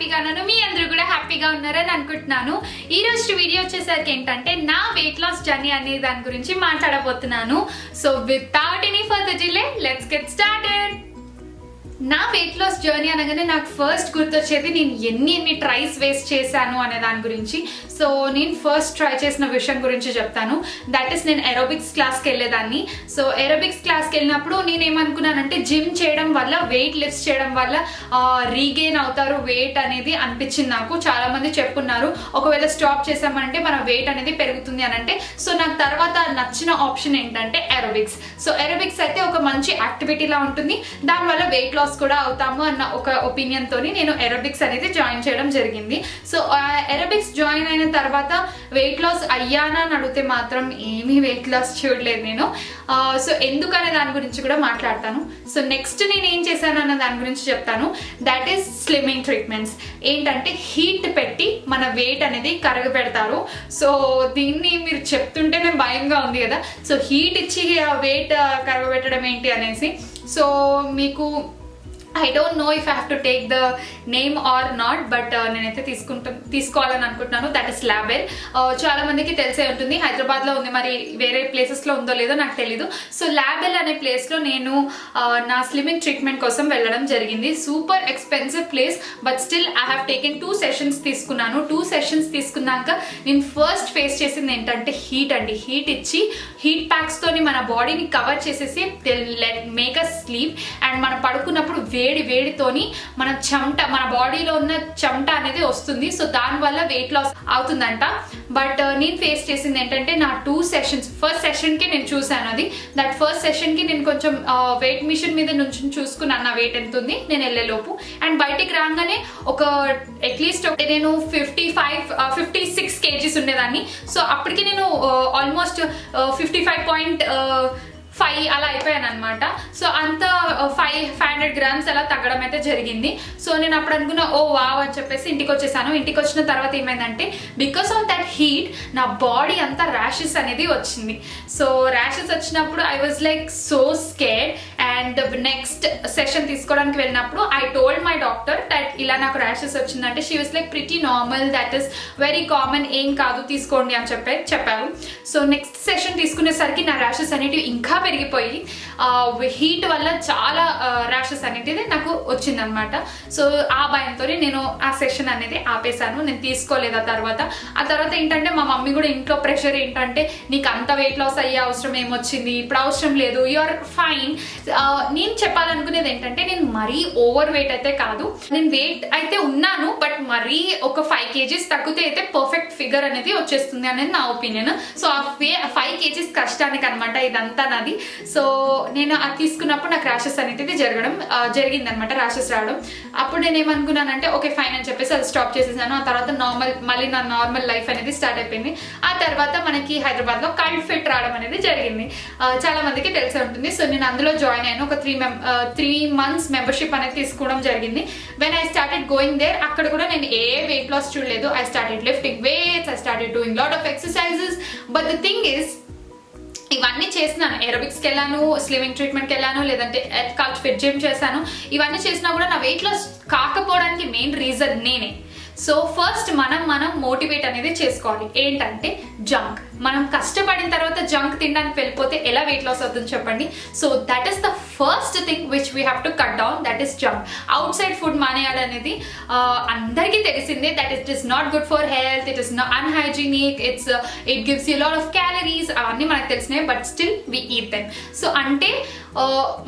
హ్యాపీగా ఉన్నాను. మీ అందరూ కూడా హ్యాపీగా ఉన్నారని అనుకుంటున్నాను. ఈ రోజు వీడియో వచ్చేసరికి ఏంటంటే నా వెయిట్ లాస్ జర్నీ అనే దాని గురించి మాట్లాడబోతున్నాను. So without any further delay let's get started. నా వెయిట్ లాస్ జర్నీ అనగానే నాకు ఫస్ట్ గుర్తొచ్చేది నేను ఎన్ని ట్రైస్ వేస్ట్ చేశాను అనే దాని గురించి. సో నేను ఫస్ట్ ట్రై చేసిన విషయం గురించి చెప్తాను. దట్ ఈస్ నేను ఏరోబిక్స్ క్లాస్కి వెళ్ళేదాన్ని. సో ఏరోబిక్స్ క్లాస్కి వెళ్ళినప్పుడు నేను ఏమనుకున్నానంటే జిమ్ చేయడం వల్ల వెయిట్ లిఫ్ట్ చేయడం వల్ల రీగెయిన్ అవుతారు వెయిట్ అనేది అనిపించింది నాకు. చాలా మంది చెప్పున్నారు ఒకవేళ స్టాప్ చేసామంటే మన వెయిట్ అనేది పెరుగుతుంది అని అంటే. సో నాకు తర్వాత నచ్చిన ఆప్షన్ ఏంటంటే ఏరోబిక్స్. సో ఏరోబిక్స్ అయితే ఒక మంచి యాక్టివిటీలా ఉంటుంది, దానివల్ల వెయిట్ లాస్ కూడా అవుతాము అన్న ఒక ఒపీనియన్ తోని నేను ఏరోబిక్స్ అనేది జాయిన్ చేయడం జరిగింది. సో ఏరోబిక్స్ జాయిన్ అయిన తర్వాత వెయిట్ లాస్ అయ్యానా అని అడిగితే మాత్రం ఏమీ వెయిట్ లాస్ చూడలేదు నేను. సో ఎందుకనే దాని గురించి కూడా మాట్లాడతాను. సో నెక్స్ట్ నేను ఏం చేశాను అన్న దాని గురించి చెప్తాను. That is slimming treatments. ఏంటంటే హీట్ పెట్టి మన వెయిట్ అనేది కరగబెడతారు. సో దీన్ని మీరు చెప్తుంటేనే భయంగా ఉంది కదా. సో హీట్ ఇచ్చి వెయిట్ కరగబెట్టడం ఏంటి అనేసి. సో మీకు I don't know if I have to take the name or not, but నేనైతే తీసుకోవాలని అనుకుంటున్నాను. That is label. చాలా మందికి తెలిసే ఉంటుంది, హైదరాబాద్లో ఉంది, మరి వేరే ప్లేసెస్లో ఉందో లేదో నాకు తెలీదు. సో లాబెల్ అనే ప్లేస్లో నేను నా స్లిమ్మింగ్ ట్రీట్మెంట్ కోసం వెళ్ళడం జరిగింది. Super expensive place, but still I have taken 2 sessions తీసుకున్నాను. 2 సెషన్స్ తీసుకున్నాక నేను ఫస్ట్ ఫేస్ చేసింది ఏంటంటే హీట్ అండి. హీట్ ఇచ్చి హీట్ ప్యాక్స్తోని మన బాడీని కవర్ చేసేసి మేక్ అస్ స్లీప్. అండ్ మనం పడుకున్నప్పుడు వేడితోని మన బాడీలో ఉన్న చెమట అనేది వస్తుంది. సో దానివల్ల వెయిట్ లాస్ అవుతుందంట. బట్ నేను ఫేస్ చేసింది ఏంటంటే నా 2 సెషన్స్, ఫస్ట్ సెషన్కి నేను చూశాను అది. దట్ ఫస్ట్ సెషన్కి నేను కొంచెం వెయిట్ మిషన్ మీద నుంచి చూసుకున్నాను నా వెయిట్ ఎంత ఉంది నేను వెళ్ళేలోపు. అండ్ బయటికి రాగానే ఒక అట్లీస్ట్ నేను 56 kgs ఉండేదాన్ని. సో అప్పటికి నేను ఆల్మోస్ట్ 55.5 అలా అయిపోయాను అనమాట. సో అంత 500 grams అలా తగ్గడం అయితే జరిగింది. సో నేను అప్పుడు అనుకున్నా ఓ వావ్ అని చెప్పేసి ఇంటికి వచ్చేసాను. ఇంటికి వచ్చిన తర్వాత ఏమైందంటే బికాస్ ఆఫ్ దట్ హీట్ నా బాడీ అంతా ర్యాషెస్ అనేది వచ్చింది. సో ర్యాషెస్ వచ్చినప్పుడు I was like so scared. And next session తీసుకోవడానికి వెళ్ళినప్పుడు I told my doctor that ఇలా నాకు ర్యాషెస్ వచ్చిందంటే she was like pretty normal, that is very common, ఏం కాదు తీసుకోండి అని చెప్పారు. సో నెక్స్ట్ సెషన్ తీసుకునేసరికి నా ర్యాషెస్ అనేటివి ఇంకా పెరిగిపోయి హీట్ వల్ల చాలా ర్యాషెస్ అనేది నాకు వచ్చిందనమాట. సో ఆ భయంతో నేను ఆ సెషన్ అనేది ఆపేశాను, నేను తీసుకోలేదు. ఆ తర్వాత ఏంటంటే మా మమ్మీ కూడా ఇంట్లో ప్రెషర్ ఏంటంటే నీకు అంత వెయిట్ లాస్ అయ్యే అవసరం ఏమొచ్చింది, ఇప్పుడు అవసరం లేదు, యు ఆర్ ఫైన్. నేను చెప్పాలనుకునేది ఏంటంటే నేను మరీ ఓవర్ వెయిట్ అయితే కాదు, నేను వెయిట్ అయితే ఉన్నాను, బట్ మరీ ఒక 5 kgs తగ్గితే అయితే పర్ఫెక్ట్ ఫిగర్ అనేది వచ్చేస్తుంది అనేది నా ఒపీనియన్. సో ఆ 5 kgs కష్టానికి అనమాట ఇదంతా నాది. సో నేను అది తీసుకున్నప్పుడు నాకు ర్యాషెస్ అనేది జరిగిందనమాట, ర్యాషెస్ రావడం. అప్పుడు నేను ఏమనుకున్నానంటే ఓకే ఫైన్ అని చెప్పేసి అది స్టాప్ చేసేసాను. ఆ తర్వాత మళ్ళీ నా నార్మల్ లైఫ్ అనేది స్టార్ట్ అయిపోయింది. ఆ తర్వాత మనకి హైదరాబాద్లో కల్ట్ ఫిట్ రావడం అనేది జరిగింది, చాలా మందికి తెలిసే ఉంటుంది. సో నేను అందులో జాయిన్ అయ్యాను. ఒక 3 months మెంబర్షిప్ అనేది తీసుకోవడం జరిగింది. When I started going there, అక్కడ కూడా నేను ఏ వెయిట్ లాస్ చూడలేదు. I started lifting weights, I started doing lot of exercises. But the thing is ఇవన్నీ చేసినాను, ఏరోబిక్స్కి వెళ్ళాను, స్లిమ్మింగ్ ట్రీట్మెంట్కి వెళ్ళాను, లేదంటే కల్ట్ ఫిట్ జిమ్ చేశాను. ఇవన్నీ చేసినా కూడా నా వెయిట్ లాస్ కాకపోవడానికి మెయిన్ రీజన్ నేనే. సో ఫస్ట్ మనం మోటివేట్ అనేది చేసుకోవాలి. ఏంటంటే జంక్. మనం కష్టపడిన తర్వాత జంక్ తినడానికి వెళ్ళిపోతే ఎలా వెయిట్ లాస్ అవుతుంది చెప్పండి. So that is the first thing which we have to cut down, that is junk. Outside food మానేయాలనేది అందరికీ తెలిసిందే. That it is not good for health, it is unhygienic, it gives you lot of calories, అవన్నీ మనకు తెలిసినాయి, but still we eat them. So అంటే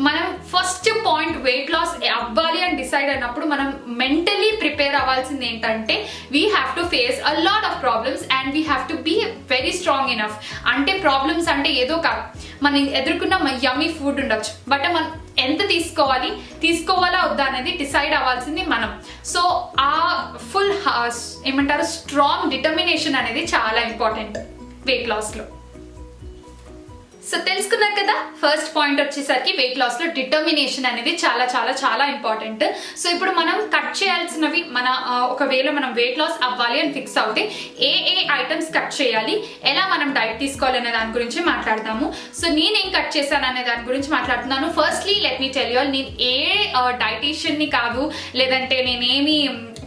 మనం first point weight loss అవ్వాలి అని డిసైడ్ అయినప్పుడు మనం మెంటలీ ప్రిపేర్ అవ్వాల్సింది ఏంటంటే we have to face a lot of problems and we have to be very strong enough. అంటే ప్రాబ్లమ్స్ అంటే ఏదో కాదు, మనం ఎదుర్కొన్న యమ్మీ ఫుడ్ ఉండొచ్చు, బట్ మనం ఎంత తీసుకోవాలా వద్దా అనేది డిసైడ్ అవ్వాల్సింది మనం. సో ఆ ఫుల్ స్ట్రాంగ్ డిటర్మినేషన్ అనేది చాలా ఇంపార్టెంట్ వెయిట్ లాస్లో. సో తెలుసుకున్నారు కదా, ఫస్ట్ పాయింట్ వచ్చేసరికి వెయిట్ లాస్ లో డిటర్మినేషన్ అనేది చాలా చాలా చాలా ఇంపార్టెంట్. సో ఇప్పుడు మనం కట్ చేయాల్సినవి ఒకవేళ మనం వెయిట్ లాస్ అవ్వాలి అని ఫిక్స్ అవుతే ఏ ఐటమ్స్ కట్ చేయాలి, ఎలా మనం డైట్ తీసుకోవాలి అనే దాని గురించి మాట్లాడదాము. సో నేనేం కట్ చేశాను అనే దాని గురించి మాట్లాడుతున్నాను. Firstly let me tell you all, నేను ఏ డైటీషియన్ని కాదు, లేదంటే నేనేమి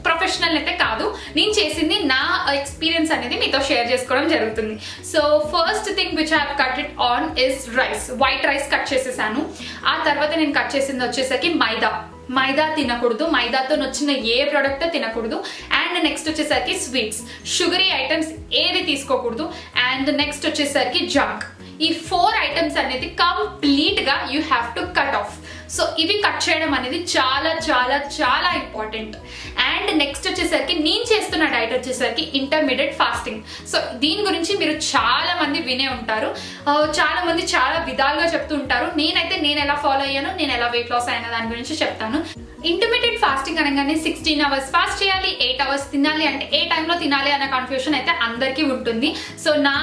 ప్రొఫెషనల్ అయితే కాదు, నేను చేసింది నా ఎక్స్పీరియన్స్ అనేది మీతో షేర్ చేసుకోవడం జరుగుతుంది. So first thing which I have cut it on is rice. White rice cut చేసేసాను. ఆ తర్వాత నేను కట్ చేసింది వచ్చేసరికి మైదా తినకూడదు, మైదాతో వచ్చిన ఏ ప్రోడక్ట్ తినకూడదు. అండ్ నెక్స్ట్ వచ్చేసరికి స్వీట్స్, షుగరీ ఐటమ్స్ ఏది తీసుకోకూడదు. అండ్ నెక్స్ట్ వచ్చేసరికి జంక్. ఈ 4 ఐటమ్స్ అనేది కంప్లీట్ గా you have to cut off. So ఇవి కట్ చేయడం అనేది చాలా చాలా చాలా ఇంపార్టెంట్. అండ్ నెక్స్ట్ వచ్చేసరికి నేను చేస్తున్న డైట్ వచ్చేసరికి ఇంటర్మీడియట్ ఫాస్టింగ్. సో దీని గురించి మీరు చాలా మంది వినే ఉంటారు, చాలా మంది చాలా విధాలుగా చెప్తూ ఉంటారు. నేను ఎలా ఫాలో అయ్యాను, నేను ఎలా వెయిట్ లాస్ అయినా దాని గురించి చెప్తాను. ఇంటర్మీడియట్ ఫాస్టింగ్ అనగానే 16 అవర్స్ ఫాస్ట్ చేయాలి, 8 అవర్స్ తినాలి అంటే ఏ టైంలో తినాలి అన్న కన్ఫ్యూషన్ అయితే అందరికీ ఉంటుంది. సో నా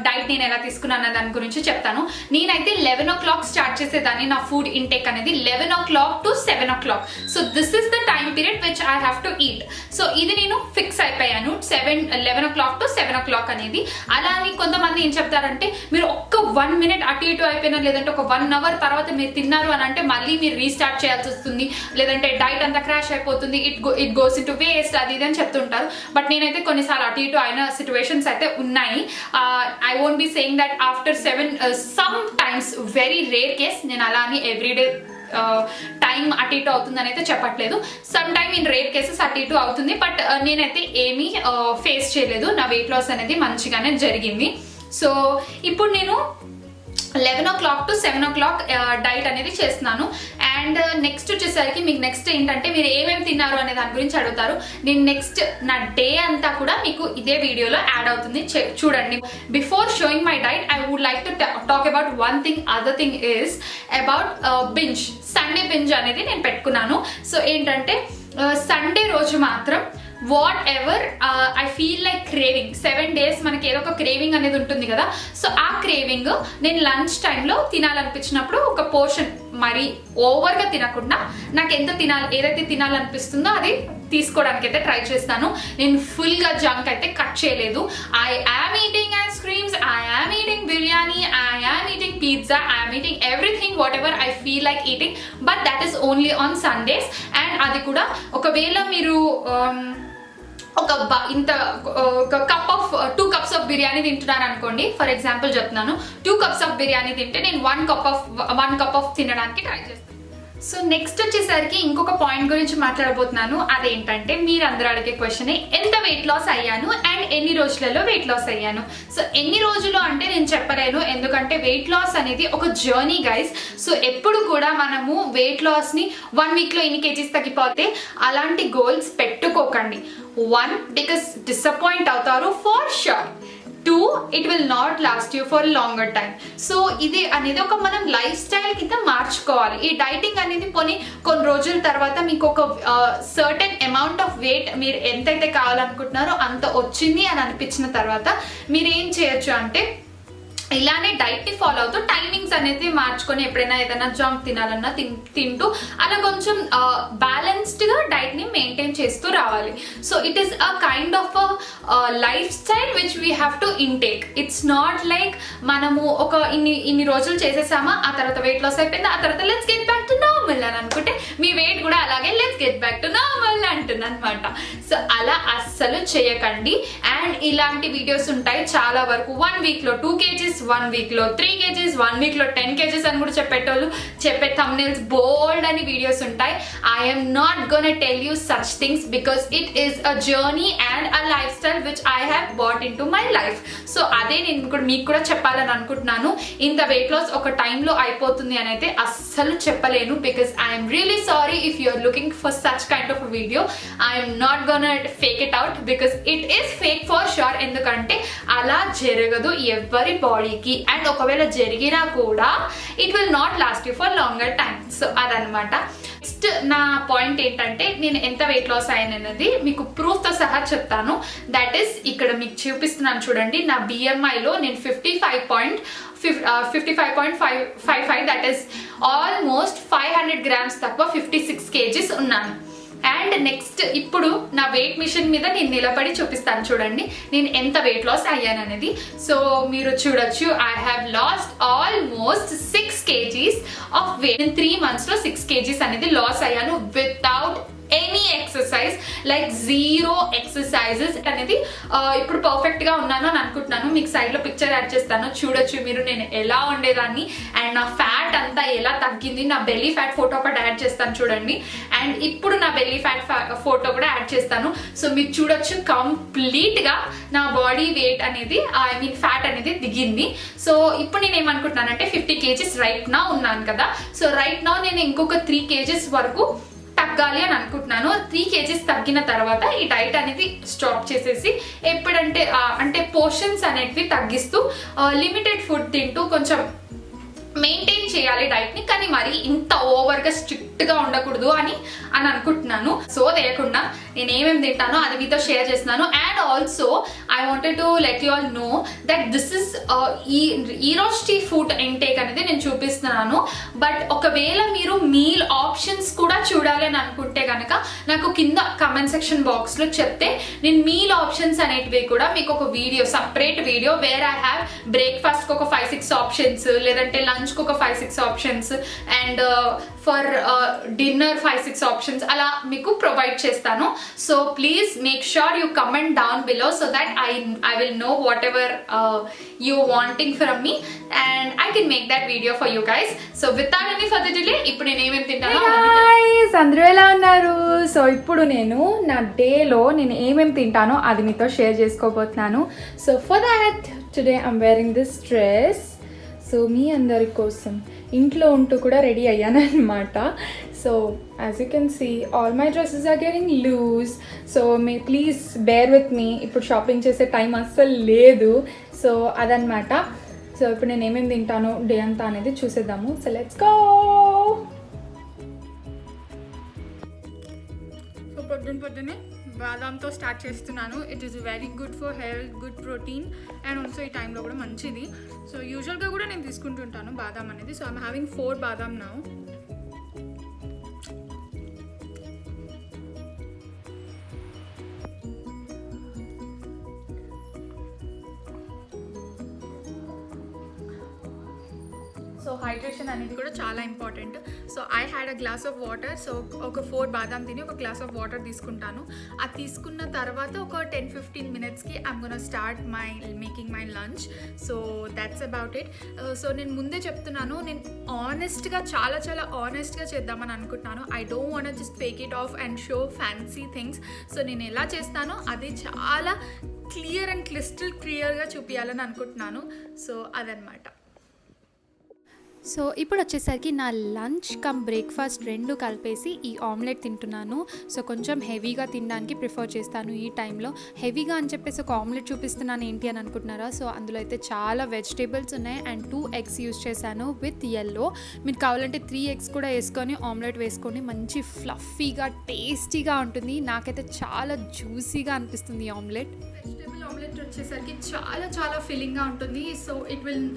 డైట్ నేను ఎలా తీసుకున్నాను అన్న దాని గురించి చెప్తాను. నేనైతే 11 o'clock స్టార్ట్ చేసేదాన్ని నా ఫుడ్ ఇంటేక్ అనేది, 11 o'clock to 7 o'clock. So this is the time period which I have to eat. So ఇది నేను ఫిక్స్ అయిపోయాను, 11 o'clock to 7 o'clock అనేది. అలా అని కొంతమంది ఏం చెప్తారంటే మీరు ఒక్క 1 minute అటు ఇటు అయిపోయినా, లేదంటే ఒక 1 hour తర్వాత మీరు తిన్నారు అని అంటే మళ్ళీ మీరు రీస్టార్ట్ చేయాల్సి వస్తుంది, లేదంటే డైట్ అంతా క్రాష్ అయిపోతుంది, it goes in to waste, అది ఇది అని చెప్తుంటారు. బట్ నేనైతే కొన్నిసార్లు అటు ఇటు అయిన సిచ్యువేషన్స్ అయితే ఉన్నాయి. I won't be saying that after 7, some times very rare case, నేను అలా అని ఎవ్రీడే టైం అటు ఇటు అవుతుందని అయితే చెప్పట్లేదు. Some time in rare cases అటు ఇటు అవుతుంది. బట్ నేనైతే ఏమీ ఫేస్ చేయలేదు, నా వెయిట్ లాస్ అనేది మంచిగానే జరిగింది. సో ఇప్పుడు నేను 11 o'clock to 7 o'clock డైట్ అనేది చేస్తున్నాను. అండ్ నెక్స్ట్ వచ్చేసరికి మీకు నెక్స్ట్ ఏంటంటే మీరు ఏమేమి తిన్నారు అనే దాని గురించి అడుగుతారు. నేను నెక్స్ట్ నా డే అంతా కూడా మీకు ఇదే వీడియోలో యాడ్ అవుతుంది, చూడండి. Before showing my diet I would like to talk about one thing. Other thing is about binge. Sunday binge అనేది నేను పెట్టుకున్నాను. సో ఏంటంటే సండే రోజు మాత్రం whatever I feel like craving, 7 days మనకి ఏదో ఒక క్రేవింగ్ అనేది ఉంటుంది కదా. సో ఆ క్రేవింగ్ నేను లంచ్ టైంలో తినాలనిపించినప్పుడు ఒక పోర్షన్, మరి ఓవర్గా తినకుండా నాకు ఎంత ఏదైతే తినాలనిపిస్తుందో అది తీసుకోవడానికి అయితే ట్రై చేస్తాను. నేను ఫుల్గా జంక్ అయితే కట్ చేయలేదు. I am eating ice creams, I am eating biryani, I am eating pizza, I am eating everything what ever I feel like eating. But that is only on Sundays. And అది కూడా ఒకవేళ మీరు ఒక cup of 2 cups of biryani తింటున్నాను అనుకోండి, for example చెప్తున్నాను, 2 cups of biryani తింటే నేను 1 cup ఆఫ్ తినడానికి ట్రై చేస్తాను. సో నెక్స్ట్ వచ్చేసరికి ఇంకొక పాయింట్ గురించి మాట్లాడబోతున్నాను. అదేంటంటే మీరు అందరూ అడిగే క్వశ్చన్, ఎంత వెయిట్ లాస్ అయ్యాను అండ్ ఎన్ని రోజులలో వెయిట్ లాస్ అయ్యాను. సో ఎన్ని రోజులు అంటే నేను చెప్పలేను, ఎందుకంటే వెయిట్ లాస్ అనేది ఒక జర్నీ గైస్. సో ఎప్పుడు కూడా మనము వెయిట్ లాస్ని 1 weekలో ఇన్ని కేజీస్ తగ్గిపోతే అలాంటి గోల్స్ పెట్టుకోకండి. 1, బికాస్ డిసప్పాయింట్ అవుతారు for sure. 2, it will not lost you for longer time. So ఇది అనేది ఒక మనం లైఫ్ స్టైల్ కింద మార్చుకోవాలి. ఈ డైటింగ్ అనేది కొన్ని రోజుల తర్వాత మీకు ఒక సర్టెన్ అమౌంట్ ఆఫ్ వెయిట్ మీరు ఎంతైతే కావాలనుకుంటున్నారో అంత వచ్చింది అని అనిపించిన తర్వాత మీరు ఏం చేయొచ్చు అంటే ఇలానే డైట్ ని ఫాలో అవుతూ టైమింగ్స్ అనేది మార్చుకొని ఎప్పుడైనా ఏదైనా జంక్ తినాలన్నా తింటూ అలా కొంచెం బ్యాలెన్స్డ్ గా డైట్ ని మెయింటైన్ చేస్తూ రావాలి. So it is a kind of life style which we have to intake. It's not like మనము ఒక ఇన్ని రోజులు చేసేసామా, ఆ తర్వాత వెయిట్ లాస్ అయిపోయింది, ఆ తర్వాత let's get back to normal అని అనుకుంటే మీ వెయిట్ కూడా అలాగే let's get back to normal అంటుంది అనమాట. సో అలా అస్సలు చేయకండి. అండ్ ఇలాంటి వీడియోస్ ఉంటాయి చాలా వరకు, 1 weekలో 2 kgs, 1 weekలో 3 kgs, 1 weekలో 10 kgs అని కూడా చెప్పే thumbnails బోల్డ్ అని వీడియోస్ ఉంటాయి. I am not gonna tell you such things because it is a journey and a lifestyle which I have brought into my life. So అదే నేను మీకు కూడా చెప్పాలని అనుకుంటున్నాను. ఇంత వెయిట్ లాస్ ఒక టైంలో అయిపోతుంది అని అయితే అస్సలు చెప్పలేను, because I am really sorry if you are looking for such kind of a video. I am not gonna fake it out because it is fake for sure. ఎందుకంటే అలా జరగదు ఎవరి బాడీకి, అండ్ ఒకవేళ జరిగినా కూడా it will not lost you for longer time. So అదనమాట. Next నా పాయింట్ ఏంటంటే నేను ఎంత వెయిట్ లాస్ అయ్యానన్నది మీకు ప్రూఫ్ తో సహా చెప్తాను. దట్ ఈస్ ఇక్కడ మీకు చూపిస్తున్నాను చూడండి. నా బిఎంఐలో నేను 55.55, దట్ ఈస్ ఆల్మోస్ట్ 500 grams తక్కువ 56 kgs ఉన్నాను. అండ్ నెక్స్ట్ ఇప్పుడు నా వెయిట్ మిషన్ మీద నేను నిలబడి చూపిస్తాను చూడండి నేను ఎంత వెయిట్ లాస్ అయ్యాను అనేది. సో మీరు చూడొచ్చు, I have lost almost 6 kgs of weight. నేను 3 months లో 6 kgs అనేది లాస్ అయ్యాను without any exercise. Like zero exercises అనేది ఇప్పుడు పర్ఫెక్ట్గా ఉన్నాను అని అనుకుంటున్నాను. మీకు సైడ్లో పిక్చర్ యాడ్ చేస్తాను, చూడొచ్చు మీరు నేను ఎలా ఉండేదాన్ని అండ్ నా ఫ్యాట్ అంతా ఎలా తగ్గింది. నా బెల్లీ ఫ్యాట్ ఫోటో ఒకటి యాడ్ చేస్తాను చూడండి, అండ్ ఇప్పుడు నా బెల్లీ ఫ్యాట్ ఫోటో కూడా యాడ్ చేస్తాను. సో మీరు చూడొచ్చు కంప్లీట్గా నా బాడీ వెయిట్ అనేది ఐ మీన్ ఫ్యాట్ అనేది దిగింది. సో ఇప్పుడు నేను ఏమనుకుంటున్నానంటే 50 kgs రైట్ నా ఉన్నాను కదా, సో రైట్ నా నేను ఇంకొక 3 kgs వరకు తగ్గాలి అని అనుకుంటున్నాను. 3 kgs తగ్గిన తర్వాత ఈ డైట్ అనేది స్టాప్ చేసేసి ఎప్పుడంటే అంటే పోర్షన్స్ అనేటివి తగ్గిస్తూ లిమిటెడ్ ఫుడ్ తింటూ కొంచెం మెయింటైన్ చేయాలి డైట్ని, కానీ మరి ఇంత ఓవర్గా స్ట్రిక్ట్గా ఉండకూడదు అని అనుకుంటున్నాను. సో తెలియకుండా నేను ఏమేమి తింటానో అది మీతో షేర్ చేస్తున్నాను. And also I wanted to let you all know that this is ఈ రోజు ఫుడ్ ఇంటేక్ అనేది నేను చూపిస్తున్నాను. బట్ ఒకవేళ మీరు మీల్ ఆప్షన్స్ కూడా చూడాలి అని అనుకుంటే కనుక నాకు కింద కమెంట్ సెక్షన్ బాక్స్లో చెప్తే నేను మీల్ ఆప్షన్స్ అనేటివి కూడా మీకు ఒక video separate video where I have బ్రేక్ఫాస్ట్కి ఒక 5-6 ఆప్షన్స్, లేదంటే లంచ్కి ఒక 5-6 options and for dinner 5-6 options అలా మీకు ప్రొవైడ్ చేస్తాను. So please make sure you comment down below so that I will know what ever you wanting from me and I can make that video for you guys. So without any further delay ఇప్పుడు నేను ఏమేమి తింటాను. అందరూ ఎలా ఉన్నారు? So ఇప్పుడు నేను నా డేలో నేను ఏమేమి తింటానో అది మీతో షేర్ చేసుకోబోతున్నాను. So for that today I'm wearing this dress. So మీ అందరి కోసం ఇంట్లో ఉంటూ కూడా రెడీ అయ్యాను అనమాట. So as you can see all my dresses are getting loose. So మీ ప్లీజ్ బేర్ విత్ మీ, ఇప్పుడు షాపింగ్ చేసే టైం అస్సలు లేదు. సో అదనమాట. సో ఇప్పుడు నేను ఏమేమి తింటానో డే అంతా అనేది చూసేద్దాము. So let's go. సో పొద్దున్నే బాదాంతో స్టార్ట్ చేస్తున్నాను. It is very good for health, good protein and also ఈ టైంలో కూడా మంచిది. సో యూజువల్గా కూడా నేను తీసుకుంటుంటాను బాదాం అనేది. So I'm having 4 badam now. So hydration అనేది కూడా చాలా important. So I had a glass of water. So ఒక 4 బాదాం తిని ఒక గ్లాస్ ఆఫ్ వాటర్ తీసుకుంటాను. అది తీసుకున్న తర్వాత ఒక 10-15 minutesకి I'm gonna start making my lunch. So that's about it. So నేను ముందే చెప్తున్నాను, నేను ఆనెస్ట్గా చాలా ఆనెస్ట్గా చేద్దామని అనుకుంటున్నాను. I don't want just fake it off and show fancy things. So నేను ఎలా చేస్తానో అది చాలా క్లియర్ అండ్ క్లియర్గా చూపించాలని అనుకుంటున్నాను. సో అదనమాట. సో ఇప్పుడు వచ్చేసరికి నా లంచ్ కమ్ బ్రేక్ఫాస్ట్ రెండు కలిపేసి ఈ ఆమ్లెట్ తింటున్నాను. సో కొంచెం హెవీగా తినడానికి ప్రిఫర్ చేస్తాను ఈ టైంలో. హెవీగా అని చెప్పేసి ఒక ఆమ్లెట్ చూపిస్తున్నాను ఏంటి అని అనుకుంటున్నారా? సో అందులో అయితే చాలా వెజిటేబుల్స్ ఉన్నాయి అండ్ 2 eggs యూస్ చేశాను విత్ yellow. మీరు కావాలంటే 3 eggs కూడా వేసుకొని ఆమ్లెట్ వేసుకొని మంచి ఫ్లఫీగా టేస్టీగా ఉంటుంది. నాకైతే చాలా జ్యూసీగా అనిపిస్తుంది ఈ ఆమ్లెట్. వెజిటేబుల్ ఆమ్లెట్ వచ్చేసరికి చాలా ఫీలింగ్గా ఉంటుంది. సో ఇట్ విల్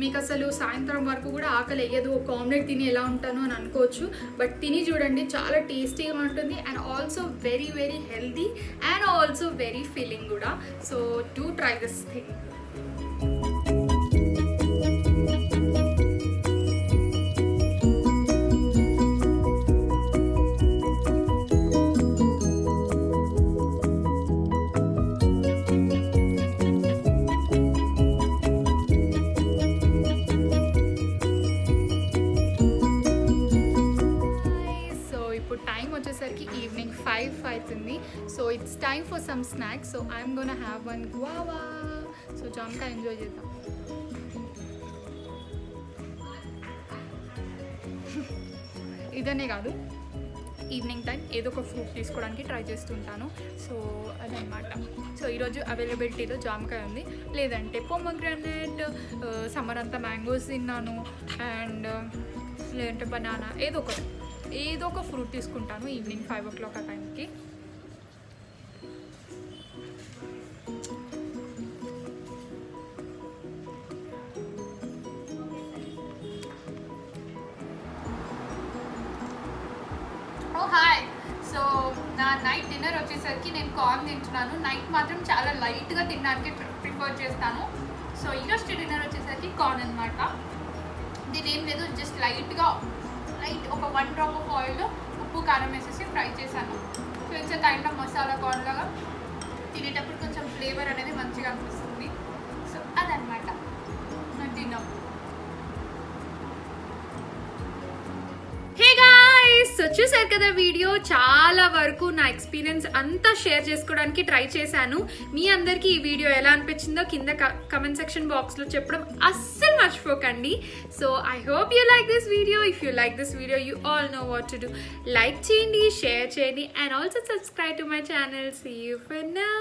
మీకు అసలు సాయంత్రం వరకు కూడా ఆకలి వేయదు. ఒక ఆమ్లెట్ తిని ఎలా ఉంటాను అని అనుకోవచ్చు, బట్ తిని చూడండి చాలా టేస్టీగా ఉంటుంది and also very healthy and also very feeling కూడా. So do try this thing. Evening 5 అవుతుంది. So it's time for some snacks. So I'm gonna have one guava. So జామకాయ ఎంజాయ్ చేద్దాం. ఇదనే కాదు, ఈవినింగ్ టైం ఏదో ఒక ఫ్రూట్ తీసుకోవడానికి try చేస్తుంటాను. సో అదనమాట. సో ఈరోజు అవైలబిలిటీలో జామకాయ ఉంది, లేదంటే పొమగ్రానేట్, సమ్మర్ అంతా మ్యాంగోస్ తిన్నాను అండ్ లేదంటే బనానా, ఏదో ఒక ఫ్రూట్ తీసుకుంటాను ఈవినింగ్ 5 o'clock ఆ టైంకి. హాయ్. సో నా నైట్ డిన్నర్ వచ్చేసరికి నేను కార్న్ తింటున్నాను. నైట్ మాత్రం చాలా లైట్గా తినడానికి ప్రిఫర్ చేస్తాను. సో ఈరోజు డిన్నర్ వచ్చేసరికి కార్న్ అనమాట. దీని ఏం లేదు, జస్ట్ లైట్ ఒక 1 drop ఆఫ్ ఆయిల్లో ఉప్పు కారం వేసేసి ఫ్రై చేశాను. So it's kind of masala corn లాగా, తినేటప్పుడు కొంచెం ఫ్లేవర్ అనేది మంచిగా అనిపిస్తుంది. సో అదనమాట నేను తిన్నాం. హే గాయ్స్, సో చూసారు కదా వీడియో, చాలా వరకు నా ఎక్స్పీరియన్స్ అంతా షేర్ చేసుకోవడానికి ట్రై చేశాను. మీ అందరికీ ఈ వీడియో ఎలా అనిపించిందో కింద కమెంట్ సెక్షన్ బాక్స్లో చెప్పడం అస్సలు మర్చిపోకండి. So I hope you like this video. If you like this video, you all know what to do. Like చేయండి, షేర్ చేయండి, and also subscribe to my channel. See you for now.